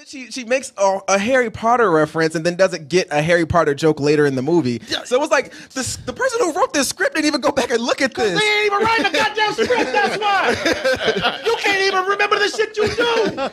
she makes a Harry Potter reference and then doesn't get a Harry Potter joke later in the movie. So it was like the person who wrote this script didn't even go back and look at this. They ain't even writing a goddamn script, that's why. You can't even remember the shit you do.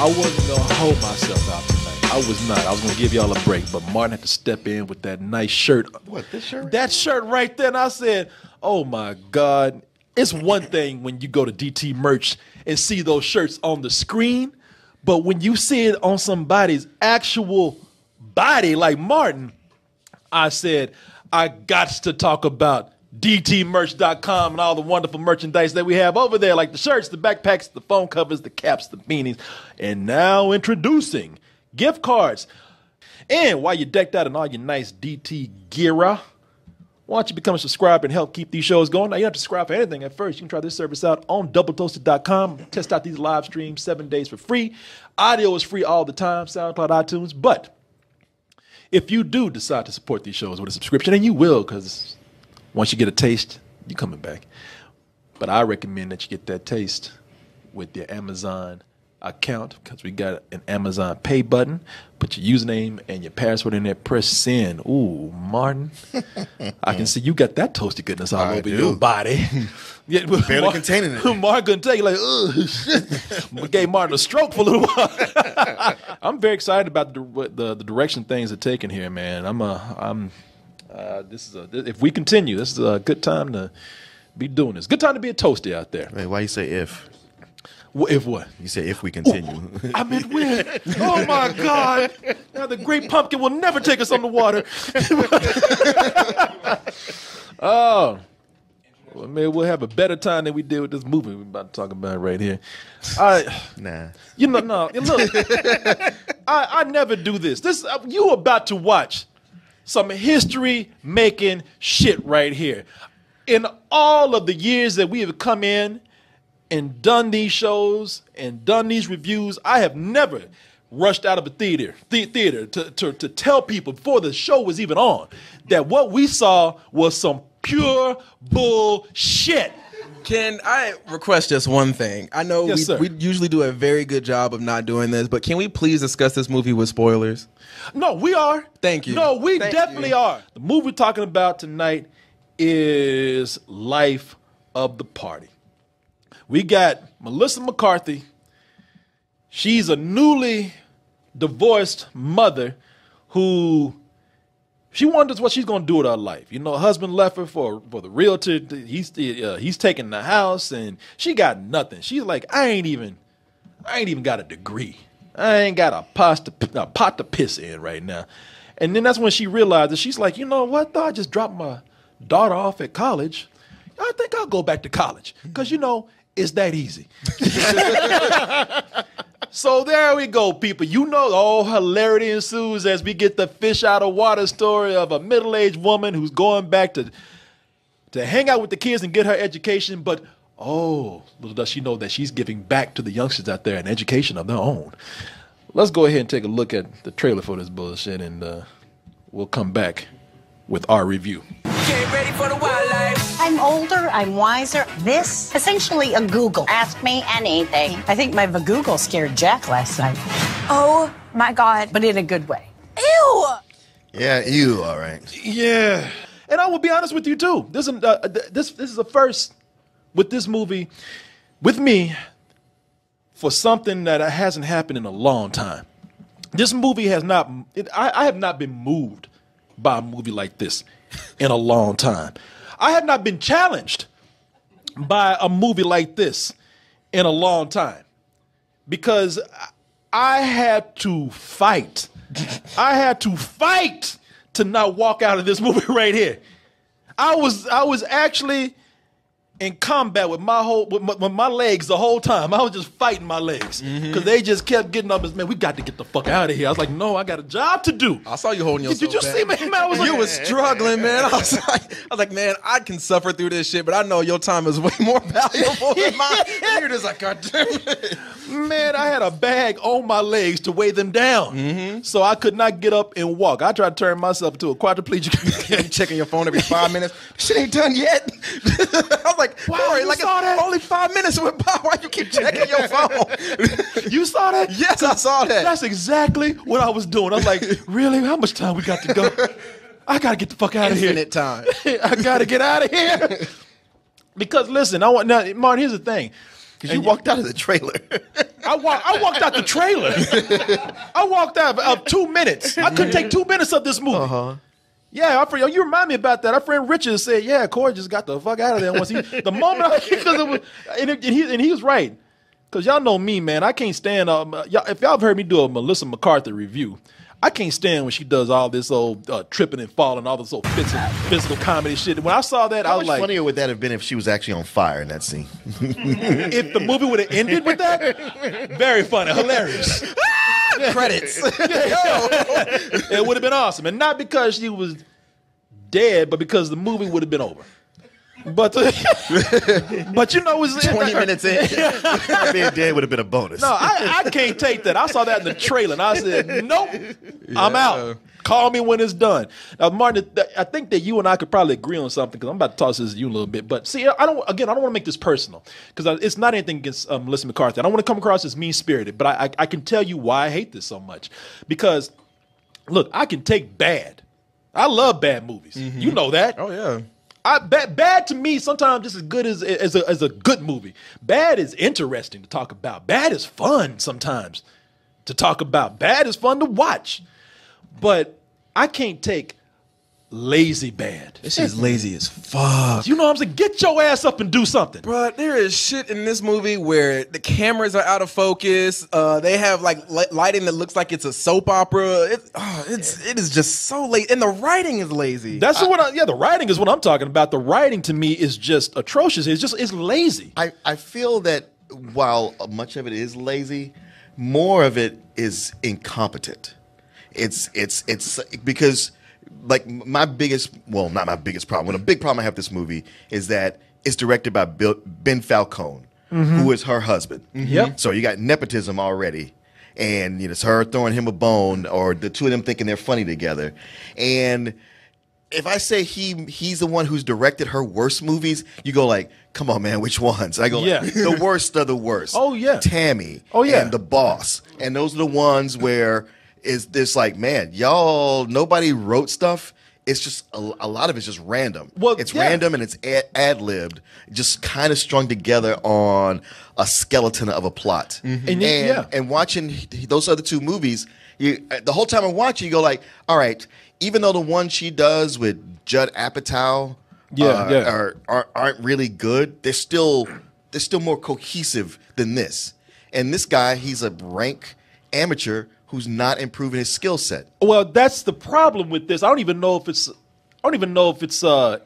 I wasn't going to hold myself out tonight. I was not. I was going to give y'all a break, but Martin had to step in with that nice shirt. What, this shirt? That shirt right there. And I said, oh, my God. It's one thing when you go to DT Merch and see those shirts on the screen, but when you see it on somebody's actual body like Martin, I said, I got to talk about DTmerch.com and all the wonderful merchandise that we have over there, like the shirts, the backpacks, the phone covers, the caps, the beanies, and now introducing gift cards. And while you're decked out in all your nice DT gear, why don't you become a subscriber and help keep these shows going? Now, you don't have to subscribe for anything at first. You can try this service out on doubletoasted.com. Test out these live streams 7 days for free. Audio is free all the time, SoundCloud, iTunes. But if you do decide to support these shows with a subscription, and you will, because once you get a taste, you're coming back. But I recommend that you get that taste with your Amazon account, because we got an Amazon Pay button. Put your username and your password in there. Press send. Ooh, Martin, I can see you got that toasty goodness all over your body. Yeah, barely containing it. Martin couldn't tell you, like, ugh, shit. We gave Martin a stroke for a little while. I'm very excited about the direction things are taking here, man. If we continue, this is a good time to be doing this. Good time to be a toasty out there. Wait, why you say if? If what? You said if we continue. Oh, I meant when. Oh, my God. Now the great pumpkin will never take us on the water. Oh. Well, maybe we'll have a better time than we did with this movie we're about to talk about right here. Nah. You know, no. Look, I never do this. You about to watch some history-making shit right here. In all of the years that we have come in and done these shows and done these reviews, I have never rushed out of a theater to tell people before the show was even on that what we saw was some pure bullshit. Can I request just one thing? I know we usually do a very good job of not doing this, but can we please discuss this movie with spoilers? No, we are. Thank you. No, we definitely are. The movie we're talking about tonight is Life of the Party. We got Melissa McCarthy. She's a newly divorced mother who she wonders what she's going to do with her life. You know, her husband left her for the realtor. He's taking the house, and she got nothing. She's like, I ain't even got a degree. I ain't got a pot to piss in right now. And then that's when she realizes, she's like, you know what? Though I just dropped my daughter off at college. I think I'll go back to college because, you know, it's that easy. So there we go, people. You know, hilarity ensues as we get the fish out of water story of a middle-aged woman who's going back to hang out with the kids and get her education. But, little does she know that she's giving back to the youngsters out there an education of their own. Let's go ahead and take a look at the trailer for this bullshit, and we'll come back with our review. Get ready for the wildlife. I'm older, I'm wiser. This, essentially a Google. Ask me anything. I think my Google scared Jack last night. Oh my God. But in a good way. Ew. Yeah, ew, all right. Yeah. And I will be honest with you, too. This is a first with this movie, with me, for something that hasn't happened in a long time. This movie has not, I have not been moved by a movie like this in a long time. I have not been challenged by a movie like this in a long time because I had to fight. I had to fight to not walk out of this movie right here. I was actually in combat with my legs the whole time. I was just fighting my legs because they just kept getting up. As man, we got to get the fuck out of here. I was like, no, I got a job to do. I saw you holding yourself Did you back. see me, man? I was like, You was struggling, man. I was like, man, I can suffer through this shit, but I know your time is way more valuable than mine. And you're just like, God damn it. man, I had a bag on my legs to weigh them down, so I could not get up and walk. I tried to turn myself into a quadriplegic. You checking your phone every 5 minutes. Shit ain't done yet. I was like, Wow, Corey, you like saw that? only 5 minutes went by. Why you keep checking your phone? You saw that? Yes, I saw that. That's exactly what I was doing. I was like, really? How much time we got to go? I got to get the fuck out of here. Infinite time. I got to get out of here. Because listen, now, Martin, here's the thing. Because you walked out of the trailer. I walked out the trailer. I walked out of 2 minutes. I couldn't take 2 minutes of this movie. Yeah, our friend, you remind me about that. Our friend Richard said, "Yeah, Corey just got the fuck out of there." Once the moment, he was right. Because y'all know me, man. I can't stand. If y'all have heard me do a Melissa McCarthy review, I can't stand when she does all this old tripping and falling, all this old physical comedy shit. When I saw that, I How was much like, funnier would that have been if she was actually on fire in that scene? if the movie would have ended with that, very funny, hilarious. Credits. It would have been awesome. And not because she was dead, but because the movie would have been over. But but you know, it was 20 minutes in. Being dead would have been a bonus. No, I can't take that. I saw that in the trailer, and I said, nope, I'm out. Call me when it's done. Now, Martin, I think that you and I could probably agree on something because I'm about to toss this to you a little bit. But see, I don't want to make this personal because it's not anything against Melissa McCarthy. I don't want to come across as mean-spirited, but I can tell you why I hate this so much. Because, look, I can take bad. I love bad movies. You know that. Oh, yeah. Bad to me sometimes just as good as a good movie. Bad is interesting to talk about. Bad is fun sometimes to talk about. Bad is fun to watch. But I can't take lazy bad. This shit's lazy as fuck. You know what I'm saying? Get your ass up and do something. Bro, there is shit in this movie where the cameras are out of focus. They have like lighting that looks like it's a soap opera. It is just so lazy, and the writing is lazy. That's the writing is what I'm talking about. The writing to me is just atrocious. It's lazy. I feel that while much of it is lazy, more of it is incompetent. It's because like my biggest, well, not my biggest problem. A big problem I have with this movie is that it's directed by Ben Falcone, who is her husband. Yep. So you got nepotism already, and it's her throwing him a bone, or the two of them thinking they're funny together. And if I say he's the one who's directed her worst movies, you go like, come on, man, which ones? I go, Yeah. like, the worst of the worst. Oh, yeah. Tammy. Oh, yeah. And The Boss. And those are the ones where is this like, man, y'all, nobody wrote stuff. It's just a lot of it's just random. Well, it's yeah. random and it's ad-libbed, just kind of strung together on a skeleton of a plot. And watching those other two movies, the whole time I'm watching, you go like, all right, even though the one she does with Judd Apatow aren't really good, they're still more cohesive than this. And this guy, he's a rank amateur who's not improving his skill set. Well, that's the problem with this. I don't even know if it's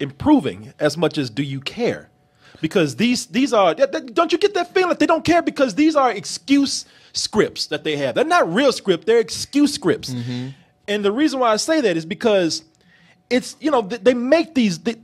improving as much as do you care? Because these are, don't you get that feeling that they don't care because these are excuse scripts that they have. They're not real script, they're excuse scripts. And the reason why I say that is because it's, they make these, they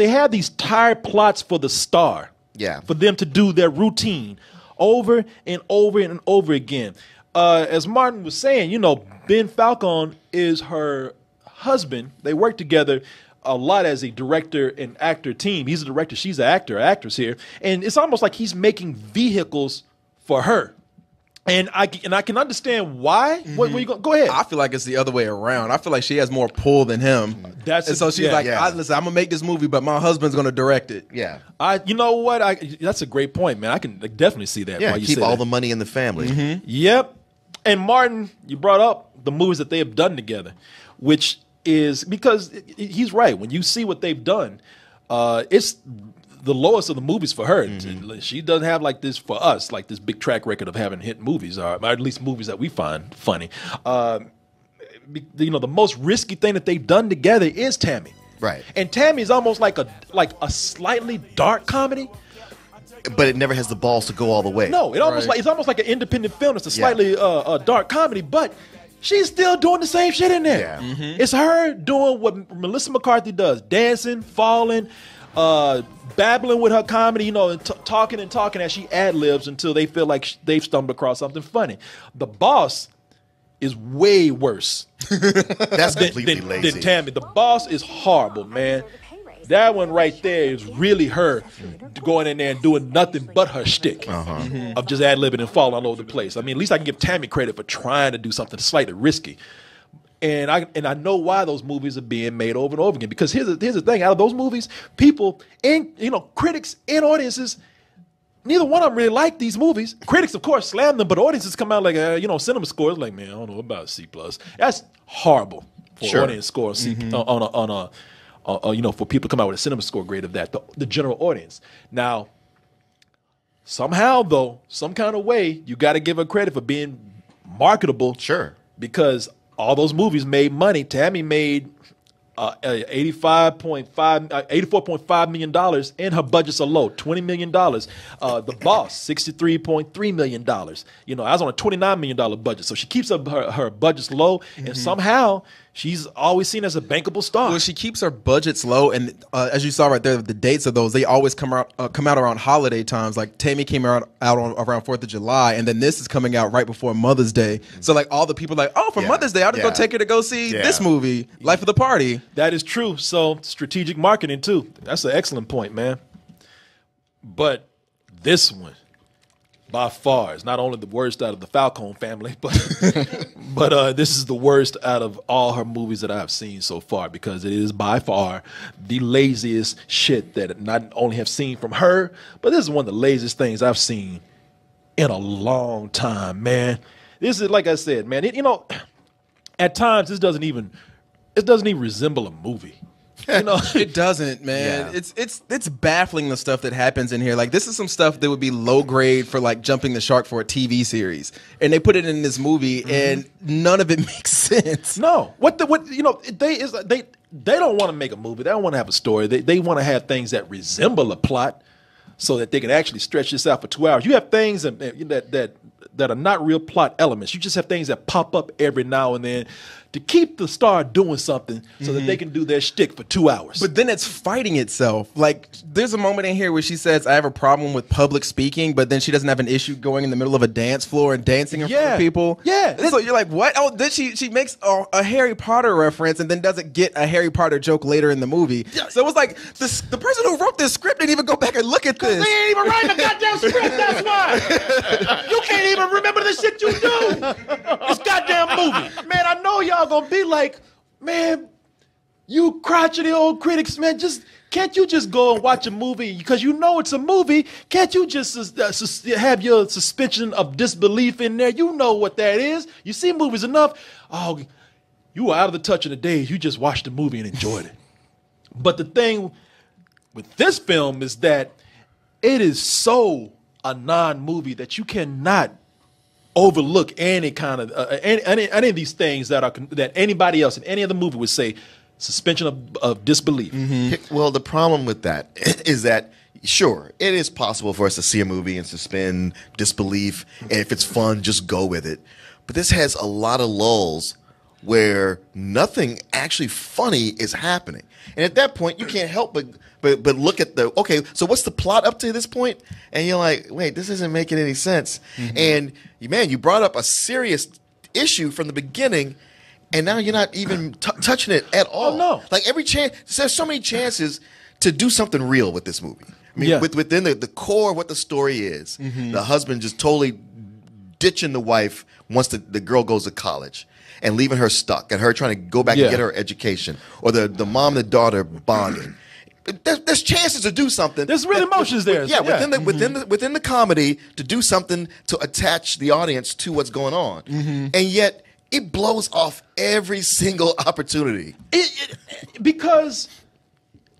have these tired plots for the star. Yeah. For them to do their routine over and over and over again. As Martin was saying, Ben Falcone is her husband. They work together a lot as a director and actor team. He's a director, she's an actor, actress here. And it's almost like he's making vehicles for her. And I can understand why. Where you go ahead. I feel like it's the other way around. I feel like she has more pull than him. So she's like, listen, I'm going to make this movie, but my husband's going to direct it. Yeah. You know what? That's a great point, man. I can definitely see that. Yeah, why you keep say all that. the money in the family. Yep. And Martin, you brought up the movies that they have done together, which is because he's right. When you see what they've done, it's the lowest of the movies for her. She doesn't have like this for us, like this big track record of having hit movies, or at least movies that we find funny. The most risky thing that they've done together is Tammy. Right. And Tammy is almost like a slightly dark comedy. But it never has the balls to go all the way. No, it's almost like an independent film. It's a slightly dark comedy, but she's still doing the same shit in there. Yeah. Mm-hmm. It's her doing what Melissa McCarthy does: dancing, falling, babbling with her comedy, and talking as she ad libs until they feel like they've stumbled across something funny. The Boss is way worse. That's completely lazy. Than Tammy. The Boss is horrible, man. That one right there is really her going in there and doing nothing but her shtick of just ad-libbing and falling all over the place. I mean, at least I can give Tammy credit for trying to do something slightly risky. And I know why those movies are being made over and over again. Because here's the thing: out of those movies, people and critics and audiences, neither one of them really like these movies. Critics, of course, slam them, but audiences come out like cinema scores like, man, I don't know about C+. That's horrible for an audience score on for people to come out with a cinema score grade of that, the general audience. Now, somehow, though, some kind of way, you got to give her credit for being marketable. Sure. Because all those movies made money. Tammy made $84.5 million, and her budgets are low, $20 million. The Boss, $63.3 million. I was on a $29 million budget, so she keeps her budgets low, and somehow she's always seen as a bankable star. Well, she keeps her budgets low, and as you saw right there, the dates of those, they always come out around holiday times. Like Tammy came out around 4th of July, and then this is coming out right before Mother's Day. So like all the people for Mother's Day, I'll just go take her to go see this movie, Life of the Party. That is true. So strategic marketing too. That's an excellent point, man. But this one, by far, is not only the worst out of the Falcone family, but this is the worst out of all her movies that I've seen so far, because it is by far the laziest shit that I not only have seen from her, but this is one of the laziest things I've seen in a long time, man. This is, like I said, man, at times it doesn't even resemble a movie. It doesn't, man. Yeah. It's baffling, the stuff that happens in here. Like, this is some stuff that would be low grade for like jumping the shark for a TV series, and they put it in this movie, and none of it makes sense. No, they don't want to make a movie. They don't want to have a story. They want to have things that resemble a plot, so that they can actually stretch this out for 2 hours. You have things that are not real plot elements. You just have things that pop up every now and then to keep the star doing something so that they can do their shtick for 2 hours. But then it's fighting itself. Like, there's a moment in here where she says, I have a problem with public speaking, but then she doesn't have an issue going in the middle of a dance floor and dancing in front of people. Yeah. So you're like, what? Oh, then she makes a Harry Potter reference and then doesn't get a Harry Potter joke later in the movie. So it was like, the person who wrote this script didn't even go back and look at this. They ain't even writing a goddamn script, that's why. You can't even remember the shit you do. This goddamn movie. Man, I know y'all gonna be like, man, you crotchety old critics, man, can't you just go and watch a movie? Because you know it's a movie. Can't you just have your suspension of disbelief in there? You know what that is. You see movies enough. Oh, you were out of the touch of the days. You just watched the movie and enjoyed it. But the thing with this film is that it is so a non-movie that you cannot overlook any kind of any of these things that anybody else in any other movie would say suspension of disbelief. Well, the problem with that is that, sure, it is possible for us to see a movie and suspend disbelief, and if it's fun, just go with it. But this has a lot of lulls where nothing actually funny is happening, and at that point, you can't help but look at so what's the plot up to this point? And you're like, wait, this isn't making any sense. And you brought up a serious issue from the beginning, and now you're not even touching it at all. Oh, no. Like every chance, there's so many chances to do something real with this movie. I mean, within the core of what the story is, the husband just totally ditching the wife once the girl goes to college and leaving her stuck, and her trying to go back and get her education, or the mom and the daughter bonding. There's chances to do something. There's real emotions there. Yeah, within the comedy, to do something to attach the audience to what's going on, and yet it blows off every single opportunity. Because,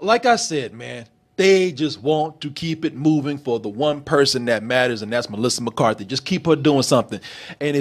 like I said, man, they just want to keep it moving for the one person that matters, and that's Melissa McCarthy. Just keep her doing something, and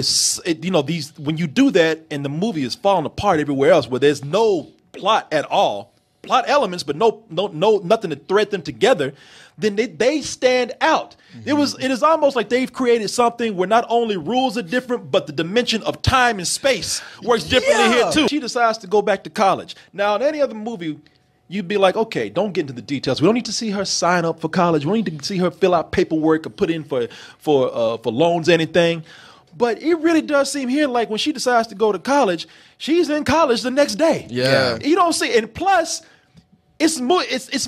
when you do that, and the movie is falling apart everywhere else, where there's no plot at all. plot elements, but no, nothing to thread them together, then they stand out. It is almost like they've created something where not only rules are different, but the dimension of time and space works differently here too. She decides to go back to college. Now, in any other movie, you'd be like, okay, don't get into the details. We don't need to see her sign up for college. We don't need to see her fill out paperwork or put in for loans or anything. But it really does seem here like when she decides to go to college, she's in college the next day. Yeah. You don't see, and plus, it's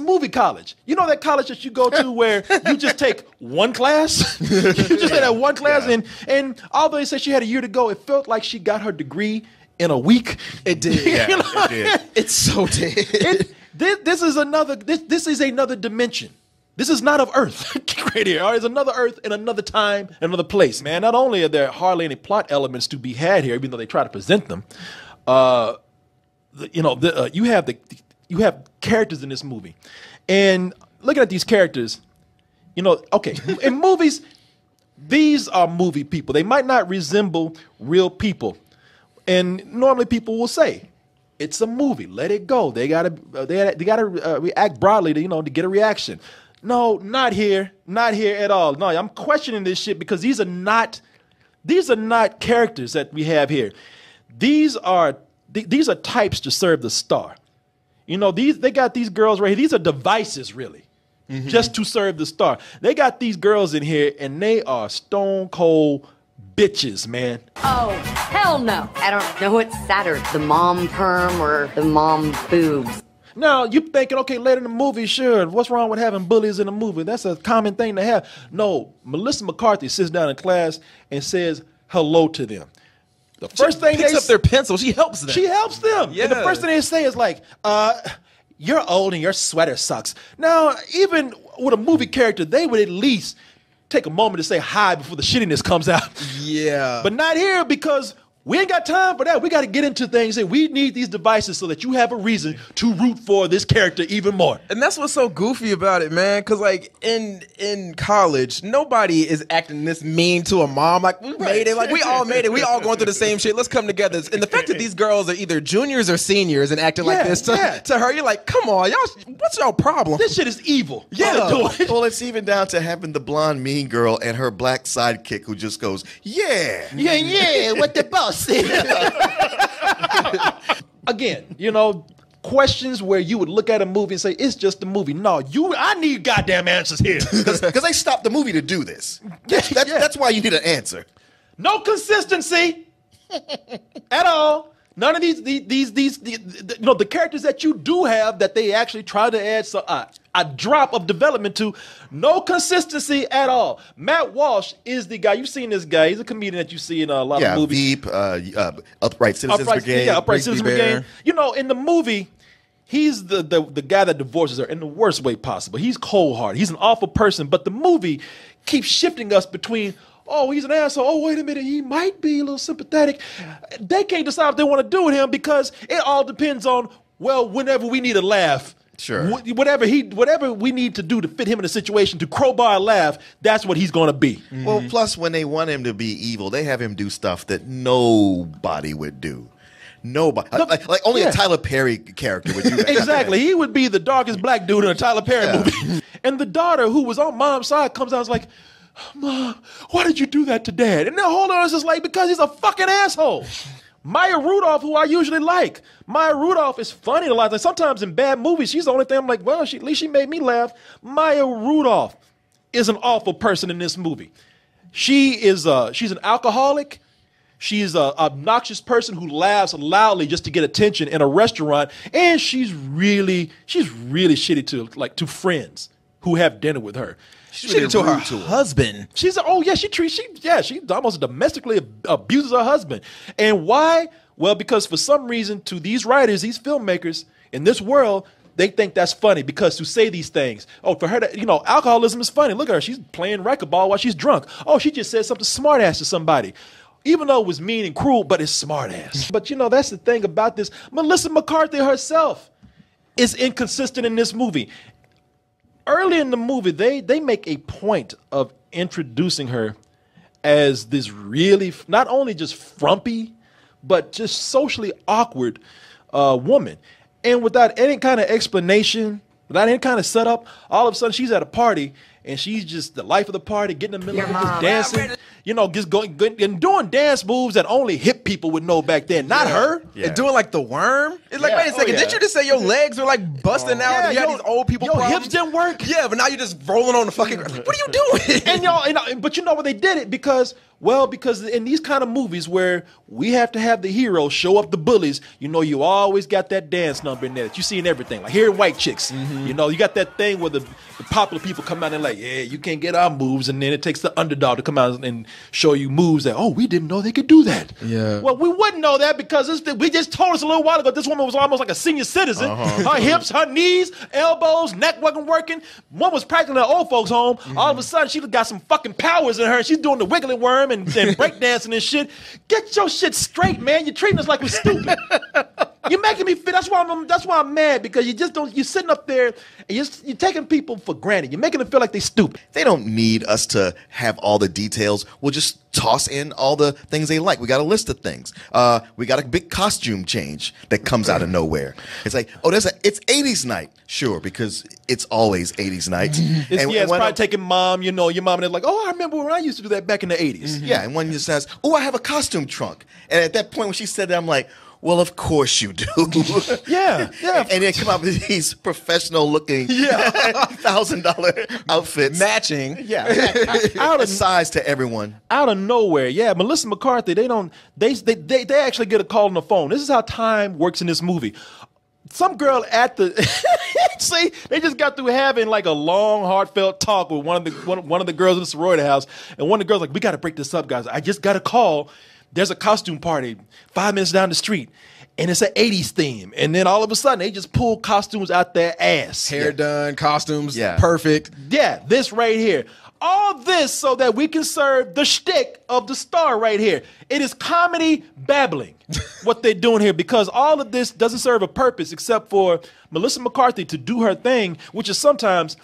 movie college. You know that college that you go to where you just take one class? You just take that one class, and although they said she had a year to go, it felt like she got her degree in a week. It did. It did. It so did. This is another dimension. This is not of Earth right here. It's another Earth in another time, another place, man. Not only are there hardly any plot elements to be had here, even though they try to present them, you have characters in this movie. And looking at these characters, okay, in movies, these are movie people. They might not resemble real people. And normally people will say, it's a movie. Let it go. They gotta react broadly to get a reaction. No, not here. Not here at all. No, I'm questioning this shit because these are not characters that we have here. These are types to serve the star. They got these girls right here. These are devices, really, just to serve the star. They got these girls in here, and they are stone cold bitches, man. Oh, hell no. I don't know what's sadder, the mom perm or the mom boobs. Now, you're thinking, okay, later in the movie, sure, what's wrong with having bullies in a movie? That's a common thing to have. No, Melissa McCarthy sits down in class and says hello to them. The first thing picks up their pencil. She helps them. She helps them. Yeah. And the first thing they say is like, you're old and your sweater sucks. Now, even with a movie character, they would at least take a moment to say hi before the shittiness comes out. Yeah. But not here because we ain't got time for that. We got to get into things, and we need these devices so that you have a reason to root for this character even more. And that's what's so goofy about it, man. Because like in college, nobody is acting this mean to a mom. Like we made it. Like we all made it. We all going through the same shit. Let's come together. And the fact that these girls are either juniors or seniors and acting like this to her, you're like, come on, y'all. What's y'all problem? This shit is evil. Yeah. Well, it's even down to having the blonde mean girl and her black sidekick who just goes, yeah, what the boss said. Again, questions where you would look at a movie and say, it's just a movie. No, I need goddamn answers here. Because they stopped the movie to do this. That's why you need an answer. No consistency at all. None of the characters that you do have that they actually try to add a drop of development to, no consistency at all. Matt Walsh is the guy. You've seen this guy. He's a comedian that you see in a lot of movies. Veep, Upright Citizens Brigade. Yeah, Upright Citizens Brigade. In the movie, he's the guy that divorces her in the worst way possible. He's cold-hearted. He's an awful person. But the movie keeps shifting us between, oh, he's an asshole. Oh, wait a minute. He might be a little sympathetic. They can't decide what they want to do with him because it all depends on, whenever we need a laugh. Sure. Whatever we need to do to fit him in a situation to crowbar a laugh, that's what he's going to be. Mm-hmm. Well, plus when they want him to be evil, they have him do stuff that nobody would do. Nobody. Like only a Tyler Perry character would do that. Exactly. He would be the darkest black dude in a Tyler Perry movie. And the daughter who was on mom's side comes out and is like, Mom, why did you do that to Dad? And the whole other is just like, because he's a fucking asshole. Maya Rudolph, who I usually like. Maya Rudolph is funny a lot. Like sometimes in bad movies, she's the only thing I'm like, well, at least she made me laugh. Maya Rudolph is an awful person in this movie. She's an alcoholic. She's an obnoxious person who laughs loudly just to get attention in a restaurant. And she's really shitty to friends who have dinner with her. She's shitty to her husband. She almost domestically abuses her husband. And why? Well, because for some reason, to these writers, these filmmakers in this world, they think that's funny because to say these things. Oh, for her to, alcoholism is funny. Look at her. She's playing racquetball while she's drunk. Oh, she just said something smart ass to somebody. Even though it was mean and cruel, but it's smart ass. But that's the thing about this. Melissa McCarthy herself is inconsistent in this movie. Early in the movie, they make a point of introducing her as this really, not only just frumpy, but just socially awkward woman. And without any kind of explanation, without any kind of setup, all of a sudden she's at a party and she's just the life of the party, getting in the middle of it, just dancing, you know, just going and doing dance moves that only hip people would know back then, not her. And doing like the worm. It's like, wait a second, did you just say your legs were like busting out? Yeah, You had these old people your problems? hips didn't work. Yeah, but now you're just rolling on the fucking. Like, what are you doing? But you know what they did it because in these kind of movies where we have to have the hero show up the bullies, you know, you always got that dance number in there that you see in everything. Like here in White Chicks, you know, you got that thing where the popular people come out and like, yeah, you can't get our moves, and then it takes the underdog to come out and show you moves that, oh, we didn't know they could do that. Yeah. Well, we wouldn't know that because we just told us a little while ago this woman was almost like a senior citizen. Her hips, her knees, elbows, neck wasn't working. One was practically an old folks' home. All of a sudden, she got some fucking powers in her. And she's doing the wiggly worm and breakdancing and shit. Get your shit straight, man. You're treating us like we're stupid. You're making me feel. That's why I'm mad, because you just don't. You're sitting up there and you're taking people for granted. You're making them feel like they're stupid. They don't need us to have all the details. We'll just toss in all the things they like. We got a list of things. We got a big costume change that comes out of nowhere. It's like, oh, it's 80s night. Sure, because it's always 80s night. It's probably taking mom, you know, your mom, and they're like, oh, I remember when I used to do that back in the 80s. Yeah, and one just says, oh, I have a costume trunk. And at that point when she said that, I'm like, well, of course you do. Yeah. And they come up with these professional-looking $1,000 outfits. Matching. Yeah. Out of size to everyone. Out of nowhere. Yeah, Melissa McCarthy, they actually get a call on the phone. This is how time works in this movie. Some girl at the see, they just got through having like a long, heartfelt talk with one of the girls in the sorority house, and one of the girls like, we got to break this up, guys. I just got a call. There's a costume party 5 minutes down the street, and it's an 80s theme. And then all of a sudden, they just pull costumes out their ass. Hair done, costumes, perfect. Yeah, this right here. All this so that we can serve the shtick of the star right here. It is comedy babbling, what they're doing here, because all of this doesn't serve a purpose except for Melissa McCarthy to do her thing, which is sometimes,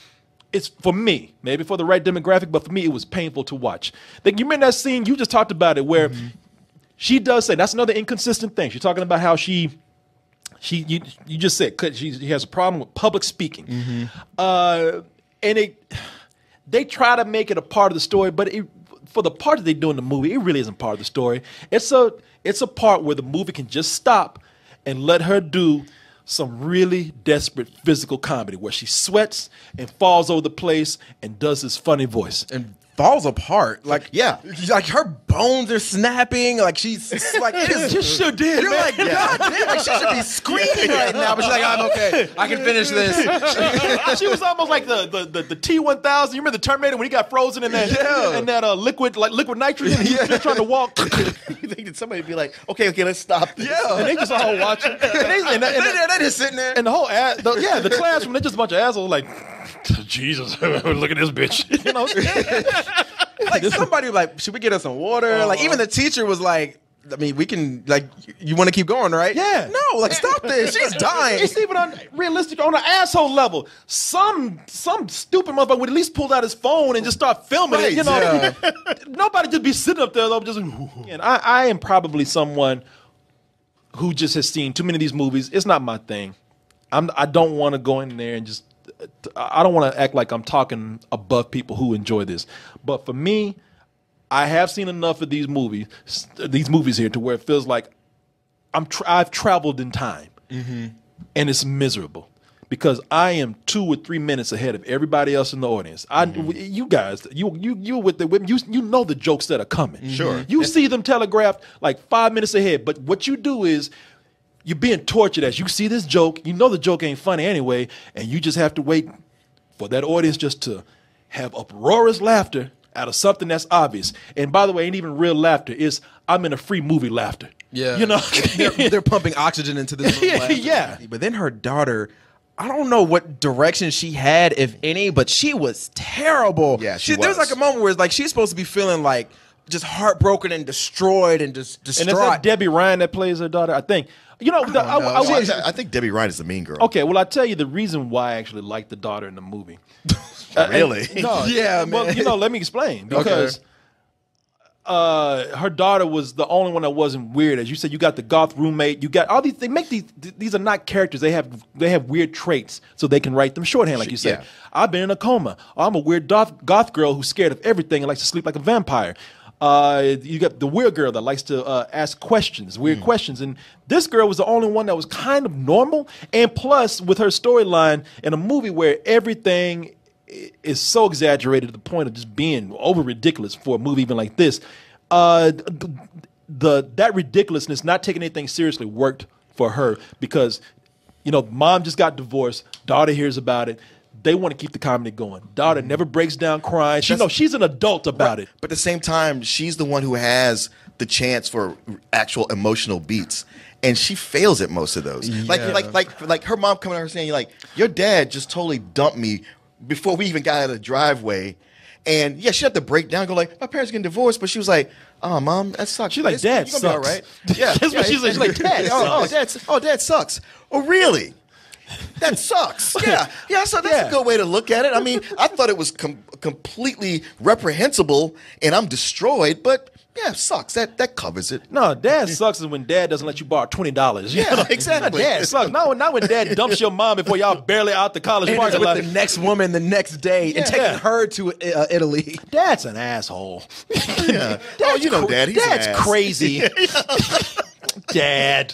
it's for me, maybe for the right demographic, but for me, it was painful to watch. Like, you remember that scene, you just talked about it, where she does say, that's another inconsistent thing. She's talking about how you just said she has a problem with public speaking. And they try to make it a part of the story, but for the part that they do in the movie, it really isn't part of the story. It's a part where the movie can just stop and let her do some really desperate physical comedy where she sweats and falls over the place and does this funny voice. And falls apart. Like, yeah. Like her bones are snapping. Like she's like, she sure did. You're man. like, God damn, like she should be screaming right now. But she's like, I'm okay. I can finish this. She was almost like the T-1000. You remember the Terminator when he got frozen in that liquid nitrogen? He was just trying to walk. You think that somebody would be like, okay, let's stop this. Yeah. And they just all watching. They just sitting there. And the whole the classroom, they're just a bunch of assholes like, Jesus, look at this bitch. You know? Like somebody was like, should we get us some water? Like even the teacher was like, I mean, we can, like, you want to keep going, right? Yeah. No, like, stop this. She's dying. It's even unrealistic on an asshole level. Some stupid motherfucker would at least pull out his phone and just start filming it. You know, nobody just be sitting up there though, just. And I am probably someone who just has seen too many of these movies. It's not my thing. I don't want to go in there and just. I don't want to act like I'm talking above people who enjoy this, but for me, I have seen enough of these movies here to where it feels like I've traveled in time, and it's miserable because I am 2 or 3 minutes ahead of everybody else in the audience. You guys, you with the women, you know the jokes that are coming. Sure, you see them telegraphed like 5 minutes ahead, but what you do is. You're being tortured as you see this joke. You know the joke ain't funny anyway, and you just have to wait for that audience just to have uproarious laughter out of something that's obvious. And by the way, ain't even real laughter. It's I'm in a free movie laughter. Yeah, you know, they're pumping oxygen into this. Yeah. But then her daughter. I don't know what direction she had, if any, but she was terrible. Yeah, she was. There's like a moment where it's like she's supposed to be feeling like just heartbroken and destroyed and just distraught. And is that Debbie Ryan that plays her daughter? I think. You know, I think Debbie Ryan is the mean girl. Okay, well, I'll tell you the reason why I actually like the daughter in the movie. Really? No, yeah, man. Well, let me explain. Because her daughter was the only one that wasn't weird. As you said, you got the goth roommate. You got all these. They make these are not characters. They have weird traits, so they can write them shorthand, like you said. Yeah. I've been in a coma. I'm a weird goth girl who's scared of everything and likes to sleep like a vampire. You got the weird girl that likes to ask questions, weird questions. And this girl was the only one that was kind of normal. And plus, with her storyline in a movie where everything is so exaggerated to the point of just being over ridiculous for a movie even like this, that ridiculousness, not taking anything seriously, worked for her because, mom just got divorced, daughter hears about it. They want to keep the comedy going. Daughter never breaks down crying. She's an adult about it. But at the same time, she's the one who has the chance for actual emotional beats, and she fails at most of those. Yeah. Like her mom coming to her saying, your dad just totally dumped me before we even got out of the driveway. And yeah, she had to break down, go my parents getting divorced, but she was like, "Oh, mom, that sucks." She's like, "Dad sucks." All right. Yeah, That's what she's like. Dad. Dad sucks. Oh, really? That sucks. Yeah. So that's a good way to look at it. I mean, I thought it was completely reprehensible, and I'm destroyed. But yeah, it sucks. That covers it. No, Dad sucks is when Dad doesn't let you borrow $20. Yeah, exactly. Dad sucks. Not when Dad dumps your mom before y'all barely out the college parking lot. With the next woman the next day and taking her to Italy. Dad's an asshole. Yeah. Dad, he's Dad's an ass. crazy. Dad,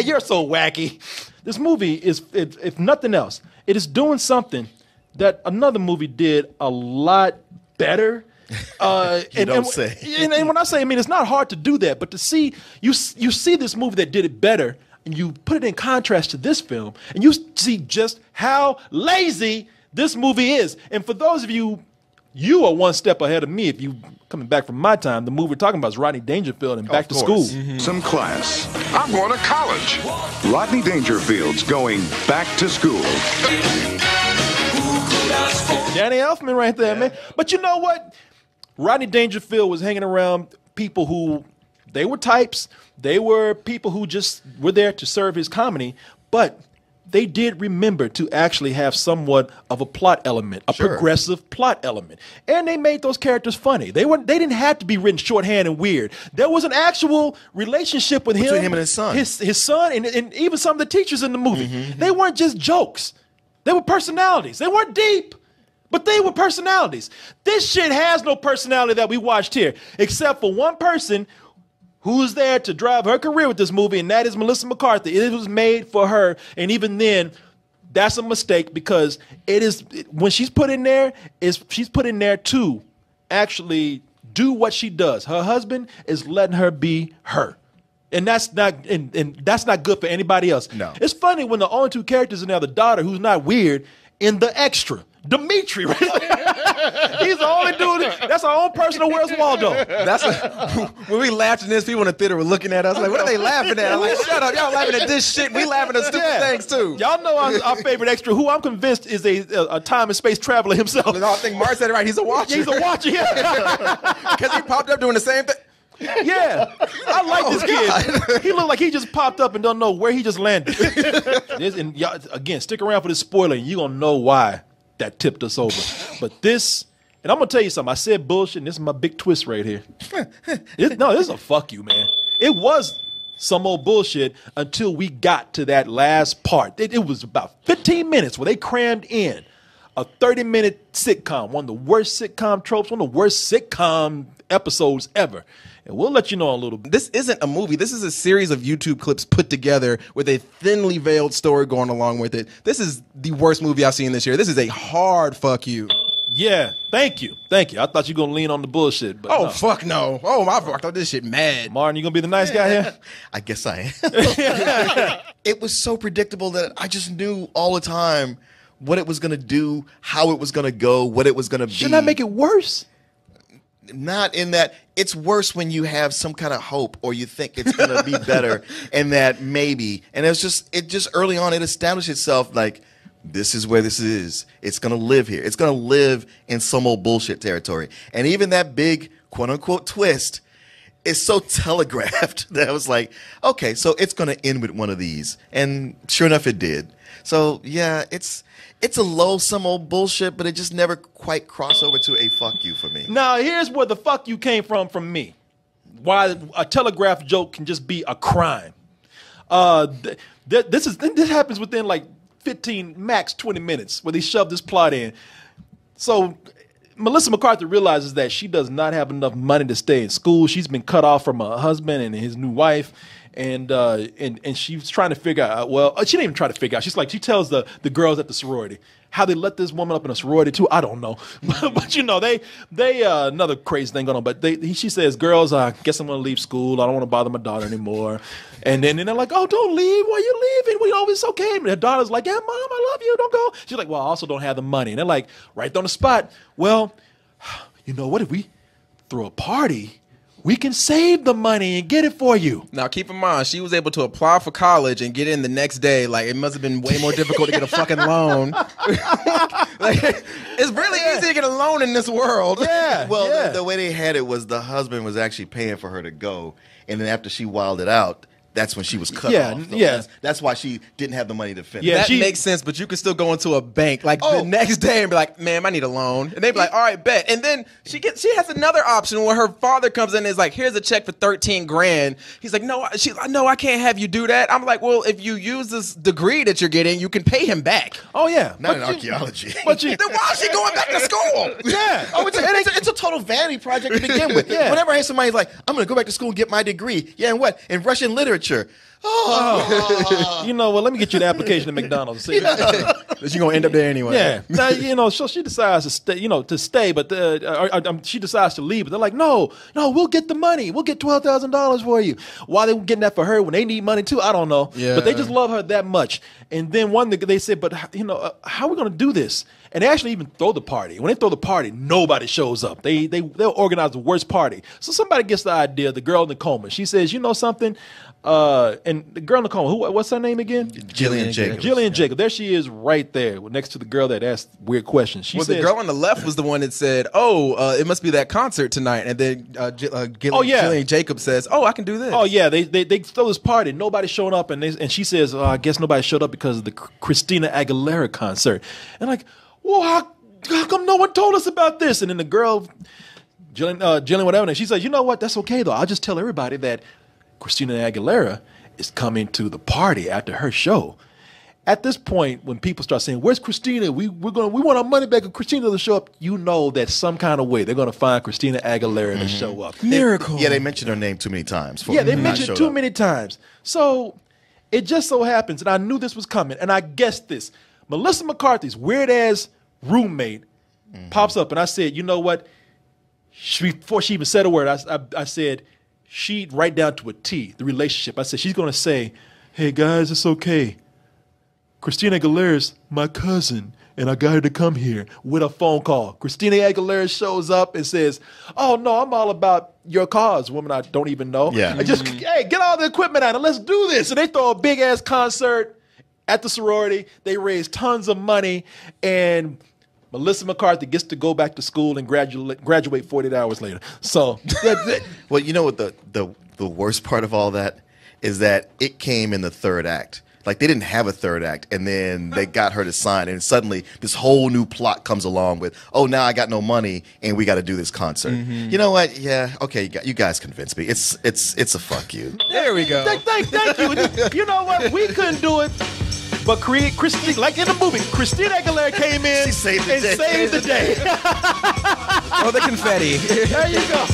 you're so wacky. This movie is, if nothing else, it is doing something that another movie did a lot better. You don't say. And when I say, I mean, it's not hard to do that, but to see you see this movie that did it better, and you put it in contrast to this film, and you see just how lazy this movie is. And for those of you are one step ahead of me. If you coming back from my time, the movie we're talking about is Rodney Dangerfield and Back to School. Some class. I'm going to college. Rodney Dangerfield's going back to school. Danny Elfman right there, man. But you know what? Rodney Dangerfield was hanging around people who, they were types. They were people who just were there to serve his comedy, but they did remember to actually have somewhat of a plot element, a progressive plot element. And they made those characters funny. They didn't have to be written shorthand and weird. There was an actual relationship with between him and his son. His son and even some of the teachers in the movie. They weren't just jokes. They were personalities. They weren't deep, but they were personalities. This shit has no personality that we watched here, except for one person who's there to drive her career with this movie, and that is Melissa McCarthy. It was made for her, and even then, that's a mistake because when she's put in there, she's put in there to actually do what she does. Her husband is letting her be her. And that's not and that's not good for anybody else. No. It's funny when the only two characters in there, the daughter who's not weird, and the extra. Dimitri, right? He's the only dude. That's our own personal Where's Waldo. When we laughed at this, people in the theater were looking at us like, what are they laughing at? I'm like, shut up, y'all laughing at this shit. We laughing at stupid things too. Y'all know our favorite extra, who I'm convinced is a time and space traveler himself. No, I think Mark said it right. He's a watcher. He's a watcher, yeah. Because he popped up doing the same thing. Yeah, I like this kid. He looked like he just popped up and don't know where he just landed. And y'all, again, stick around for this spoiler, and you're going to know why that tipped us over. But this, and I'm going to tell you something. I said bullshit, and this is my big twist right here. This is a fuck you, man. It was some old bullshit until we got to that last part. It was about 15 minutes where they crammed in a 30-minute sitcom, one of the worst sitcom tropes, one of the worst sitcom episodes ever. And we'll let you know a little bit. This isn't a movie. This is a series of YouTube clips put together with a thinly veiled story going along with it. This is the worst movie I've seen this year. This is a hard fuck you. Yeah, thank you. I thought you were going to lean on the bullshit. But no. Fuck no. Oh, I fucked up this shit mad. Martin, you going to be the nice guy here? I guess I am. It was so predictable that I just knew all the time what it was going to do, how it was going to go, what it was going to be. Shouldn't that make it worse? Not in that it's worse when you have some kind of hope or you think it's going to be better and that maybe. And it just early on, it established itself like, this is where this is. It's going to live here. It's going to live in some old bullshit territory. And even that big quote unquote twist it's so telegraphed that I was like, okay, so it's going to end with one of these. And sure enough, it did. So, yeah, it's a low-sum old bullshit, but it just never quite crossed over to a fuck you for me. Now, here's where the fuck you came from me. Why a telegraph joke can just be a crime. This happens within like 15, max 20 minutes where they shove this plot in. So Melissa McCarthy realizes that she does not have enough money to stay in school. She's been cut off from her husband and his new wife. And she's trying to figure out, well, she didn't even try to figure out. She tells the girls at the sorority how they let this woman up in a sorority too. I don't know, but you know, they another crazy thing going on. But she says, girls, I guess I'm going to leave school. I don't want to bother my daughter anymore. And then they're like, oh, don't leave. Why are you leaving? Well, it's okay. And her daughter's like, yeah, Mom, I love you. Don't go. She's like, well, I also don't have the money. And they're like, right on the spot. Well, you know, what if we throw a party? We can save the money and get it for you. Now, keep in mind, she was able to apply for college and get in the next day. Like, it must have been way more difficult to get a fucking loan. Like, it's really easy to get a loan in this world. Yeah. Well, the way they had it was the husband was actually paying for her to go. And then after she wilded out, that's when she was cut off. So that's why she didn't have the money to finish. Yeah, that makes sense, but you could still go into a bank like the next day and be like, ma'am, I need a loan. And they'd be like, all right, bet. And then she has another option where her father comes in and is like, here's a check for $13,000. He's like, no, I can't have you do that. I'm like, well, if you use this degree that you're getting, you can pay him back. Oh, yeah. Not in archaeology. Then why is she going back to school? Yeah. Oh, it's a total vanity project to begin with. Yeah. Whenever I hear somebody's like, I'm going to go back to school and get my degree. Yeah, and what? In Russian literature. Oh. You know, well, let me get you the application at McDonald's. See, But you're going to end up there anyway. Yeah. Now, you know, so she decides to stay, but she decides to leave. But they're like, no, we'll get the money. We'll get $12,000 for you. Why they were getting that for her when they need money too, I don't know. Yeah. But they just love her that much. And then they said, but, you know, how are we going to do this? And they actually even throw the party. When they throw the party, nobody shows up. They'll organize the worst party. So somebody gets the idea, the girl in the coma. She says, you know something? And the girl in the coma, what's her name again? Jillian Jacobs. Jillian Jacobs. There she is right there next to the girl that asked weird questions. She says, the girl on the left was the one that said, it must be that concert tonight. And then Jillian Jacobs says, I can do this. Oh, yeah. They throw this party. Nobody showed up. And she says, I guess nobody showed up because of the Christina Aguilera concert. And like, well, how come no one told us about this? And then the girl, Jillian whatever, and she says, you know what? That's okay, though. I'll just tell everybody that Christina Aguilera is coming to the party after her show. At this point, when people start saying, where's Christina? We want our money back, and Christina to show up, you know that some kind of way they're going to find Christina Aguilera to show up. Miracle. They mentioned her name too many times. They mentioned too many times. So it just so happens, and I knew this was coming, and I guessed this. Melissa McCarthy's weird-ass roommate pops up, and I said, you know what? Before she even said a word, I said, she'd right down to a T, the relationship. I said, she's going to say, hey, guys, it's okay. Christina Aguilera's my cousin, and I got her to come here with a phone call. Christina Aguilera shows up and says, oh, no, I'm all about your cause, woman I don't even know. Yeah. Hey, get all the equipment out and let's do this. And they throw a big-ass concert at the sorority. They raise tons of money, and Melissa McCarthy gets to go back to school and graduate 48 hours later. So, well, you know what the worst part of all that is that it came in the third act. Like, they didn't have a third act, and then they got her to sign, and suddenly this whole new plot comes along with, now I got no money, and we got to do this concert. You know what? Yeah, okay, you guys convinced me. It's a fuck you. There we go. Thank you. You know what? We couldn't do it. But Christine, like in the movie, Christina Aguilera came in She saved the and day. saved the day. Oh, the confetti. There you go.